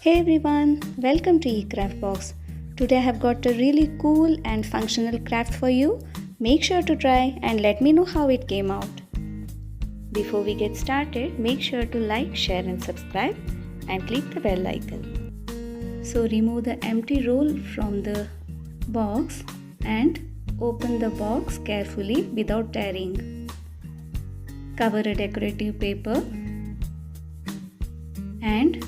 Hey everyone, welcome to eCraft Box. Today I have got a really cool and functional craft for you. Make sure to try and let me know how it came out. Before we get started, make sure to like, share and subscribe and click the bell icon. So remove the empty roll from the box and open the box carefully without tearing. Cover a decorative paper and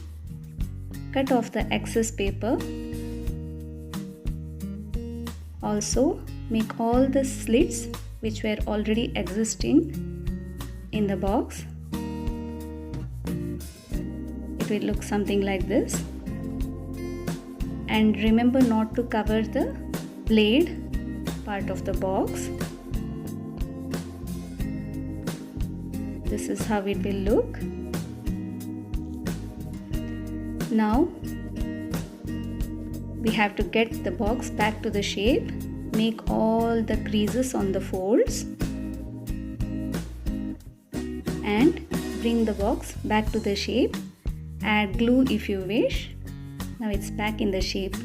cut off the excess paper. Also, make all the slits which were already existing in the box. It will look something like this. And remember not to cover the blade part of the box. This is how it will look. Now we have to get the box back to the shape. Make all the creases on the folds and bring the box back to the shape. Add glue if you wish. Now it's back in the shape,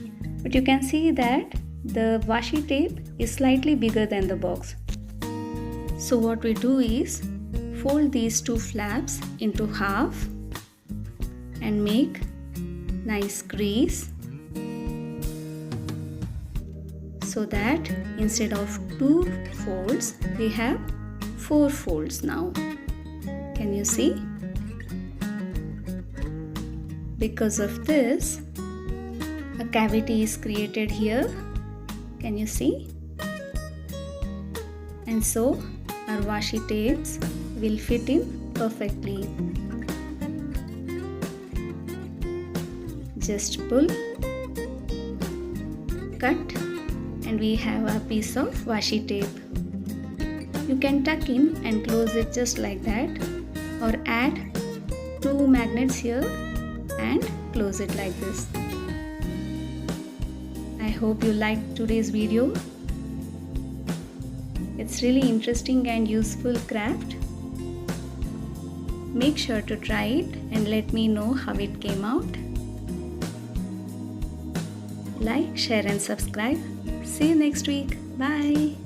but you can see that the washi tape is slightly bigger than the box. So what we do is fold these two flaps into half and make nice crease, so that instead of 2 folds we have 4 folds now. Can you see? Because of this, a cavity is created here. Can you see? And so our washi tapes will fit in perfectly. Just pull, cut, and we have a piece of washi tape. You can tuck in and close it just like that, or add 2 magnets here and close it like this. I hope you liked today's video. It's really interesting and useful craft. Make sure to try it and let me know how it came out. Like, share and subscribe. See you next week. Bye.